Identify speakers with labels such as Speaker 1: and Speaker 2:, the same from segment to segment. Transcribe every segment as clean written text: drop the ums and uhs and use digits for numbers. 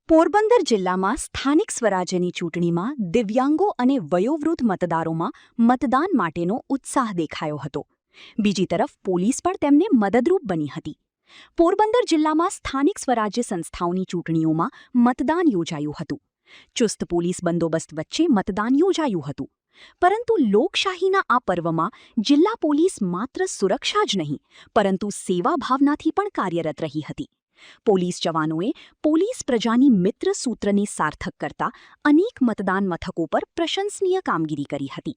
Speaker 1: પોરબંદર જિલ્લામાં સ્થાનિક સ્વરાજ્યની ચૂંટણીમાં દિવ્યાંગો અને વયોવૃદ્ધ મતદારોમાં મતદાન માટેનો ઉત્સાહ દેખાયો હતો. બીજી તરફ પોલીસ પણ તેમને મદદરૂપ બની હતી. પોરબંદર જિલ્લામાં સ્થાનિક સ્વરાજ્ય સંસ્થાઓની ચૂંટણીઓમાં મતદાન યોજાયું હતું. ચુસ્ત પોલીસ બંદોબસ્ત વચ્ચે મતદાન યોજાયું હતું. પરંતુ લોકશાહીના આ પર્વમાં જિલ્લા પોલીસ માત્ર સુરક્ષા જ નહીં, પરંતુ સેવા ભાવનાથી પણ કાર્યરત રહી હતી. પોલીસ જવાનોએ પોલીસ પ્રજાની મિત્ર સૂત્રને સાર્થક કરતા અનેક મતદાન મથકો પર પ્રશંસનીય કામગીરી કરી હતી.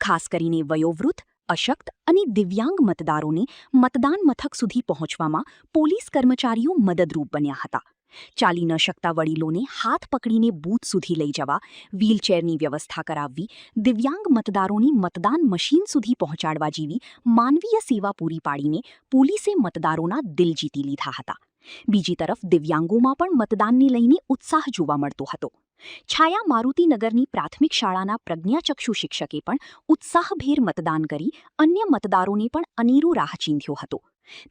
Speaker 1: ખાસ કરીને વયોવૃદ્ધ, અશક્ત અને દિવ્યાંગ મતદારોને મતદાન મથક સુધી પહોંચવામાં પોલીસ કર્મચારીઓ મદદરૂપ બન્યા હતા. ચાલી ન શકતા વડીલોને હાથ પકડીને બૂથ સુધી લઈ જવા, વ્હીલચેરની વ્યવસ્થા કરાવવી, દિવ્યાંગ મતદારોની મતદાન મશીન સુધી પહોંચાડવા જેવી માનવીય સેવા પૂરી પાડીને પોલીસે મતદારોના દિલ જીતી લીધા હતા. બીજી તરફ દિવ્યાંગોમાં પણ મતદાનને લઈને ઉત્સાહ જોવા મળતો હતો. છાયા મારુતિનગરની પ્રાથમિક શાળાના પ્રજ્ઞાચક્ષુ શિક્ષકે પણ ઉત્સાહભેર મતદાન કરી અન્ય મતદારોને પણ અનેરો રાહ ચીંધ્યો હતો.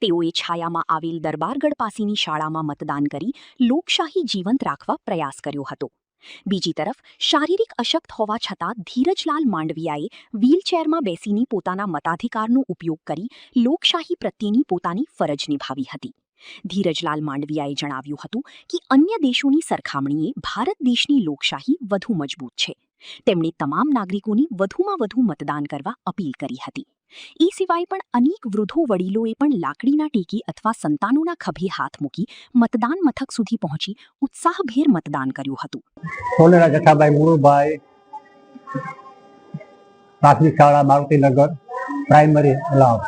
Speaker 1: તેઓએ છાયામાં આવેલ દરબારગઢ પાસેની શાળામાં મતદાન કરી લોકશાહી જીવંત રાખવા પ્રયાસ કર્યો હતો. બીજી તરફ શારીરિક અશક્ત હોવા છતાં ધીરજલાલ માંડવિયાએ વ્હીલચેરમાં બેસીને પોતાના મતાધિકારનો ઉપયોગ કરી લોકશાહી પ્રત્યેની પોતાની ફરજ નિભાવી હતી. ધીરજલાલ માંડવિયાએ જણાવ્યું હતું કે અન્ય દેશોની સરખામણીએ ભારત દેશની લોકશાહી વધુ મજબૂત છે. તેમણે તમામ નાગરિકોને વધુમાં વધુ મતદાન કરવા અપીલ કરી હતી. એ સિવાય પણ અનેક વૃદ્ધો વડીલોએ પણ લાકડીના ટેકે અથવા સંતાનોના ખભે હાથ મૂકી મતદાન મથક સુધી પહોંચી ઉત્સાહભેર મતદાન કર્યું હતું.
Speaker 2: સોનેરા જથાભાઈ મુળુભાઈ, પ્રાથમિક શાળા મારુતિનગર, પ્રાઇમરી અલાવ,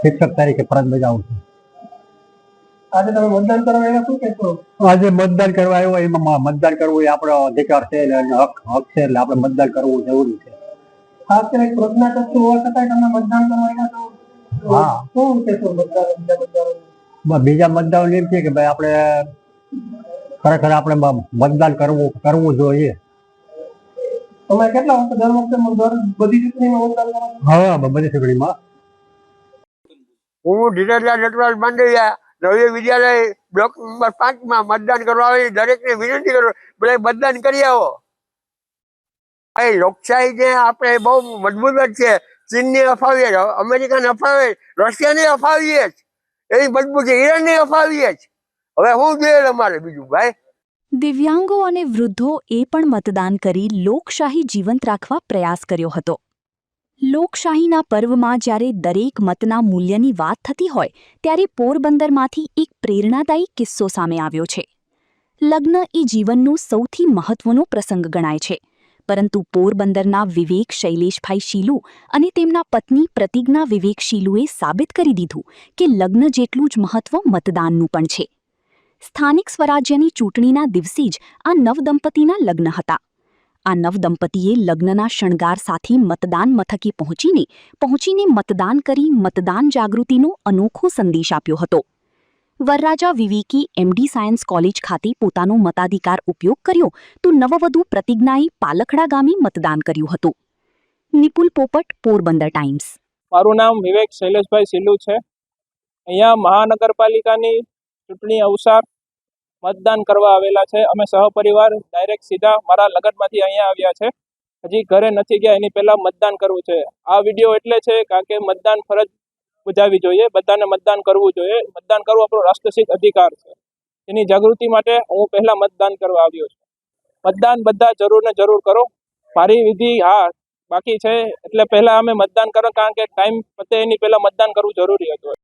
Speaker 2: શિક્ષક તરીકે ફરજ બજાવું છું.
Speaker 3: આજે તમે મતદાન કરવા આવ્યા શું કહેશો?
Speaker 2: આજે મતદાન કરવા આવ્યો, એમાં મતદાન કરવું એ આપણો અધિકાર છે, હક છે, એટલે આપણે મતદાન કરવું જરૂરી છે.
Speaker 3: ખાસ કરીને પ્રજ્ઞાચક્ષુ હોવા છતાં તમે મતદાન કરવા આવ્યા છો.
Speaker 2: હા,
Speaker 3: શું કહેશો
Speaker 2: બીજા મતદારો એમ છે કે ભાઈ આપણે ખરેખર આપણે મતદાન કરવું જોઈએ.
Speaker 3: તમે કેટલા વખત દર વખતે બધી ચૂંટણીમાં મતદાન કરો?
Speaker 2: હા, બધી ચૂંટણીમાં.
Speaker 4: હું ધીરજલાલ નટવરલાલ માંડવિયા, નવી વિદ્યાલય બ્લોક નંબર 5 માં મતદાન કરવા આવી દરેકને વિનંતી કરું, બધા મતદાન કરી આવો. લોકશાહી જે આપણે બહુ મજબૂત જ છે. ચીનને અફાવીએ, અમેરિકાને અફાવીએ, રશિયાને અફાવીએ જ, એવી મજબૂત છે. ઈરાનને અફાવીએ જ. હવે શું જોઈએ અમારે બીજું ભાઈ?
Speaker 1: દિવ્યાંગો અને વૃદ્ધો એ પણ મતદાન કરી લોકશાહી જીવંત રાખવા પ્રયાસ કર્યો હતો. લોકશાહીના પર્વમાં જ્યારે દરેક મતના મૂલ્યની વાત થતી હોય ત્યારે પોરબંદરમાંથી એક પ્રેરણાદાયી કિસ્સો સામે આવ્યો છે. લગ્ન એ જીવનનો સૌથી મહત્વનો પ્રસંગ ગણાય છે, પરંતુ પોરબંદરના વિવેક શૈલેષભાઈ શીલુ અને તેમના પત્ની પ્રતિજ્ઞા વિવેક શીલુએ સાબિત કરી દીધું કે લગ્ન જેટલું જ મહત્વ મતદાનનું પણ છે. સ્થાનિક સ્વરાજ્યની ચૂંટણીના દિવસે જ આ નવદંપતીના લગ્ન હતા. આ નવદંપતીએ લગ્નના શણગાર સાથે મતદાન મથકે પહોંચીને મતદાન કરી મતદાન જાગૃતિનો અનોખો સંદેશ આપ્યો હતો. વરરાજા વિવેકી એમડી સાયન્સ કોલેજ ખાતે પોતાનો મતાધિકાર ઉપયોગ કર્યો તો નવવધુ પ્રતિજ્ઞાએ પાલખડા ગામે મતદાન કર્યું હતું. નિપુલ પોપટ, પોરબંદર ટાઈમ્સ.
Speaker 5: મારું નામ વિવેક શૈલેષભાઈ શીલુ છે. અહીંયા મહાનગરપાલિકાની ચૂંટણી અવસર મતદાન કરવા આવેલા છે. અમે સહપરિવાર ડાયરેક્ટ સીધા મારા લગ્નમાંથી અહીંયા આવ્યા છે. હજી ઘરે નથી ગયા, એની પહેલાં મતદાન કરવું છે. આ વિડીયો એટલે છે કારણ કે મતદાન ફરજ બજાવવી જોઈએ, બધાને મતદાન કરવું જોઈએ. મતદાન કરવું આપણો રાષ્ટ્રસિદ્ધ અધિકાર છે. એની જાગૃતિ માટે હું પહેલાં મતદાન કરવા આવ્યો છું. મતદાન બધા જરૂર ને જરૂર કરો. મારી વિધિ બાકી છે, એટલે પહેલાં અમે મતદાન કરો, કારણ કે ટાઈમ પતે એની પહેલાં મતદાન કરવું જરૂરી હતું.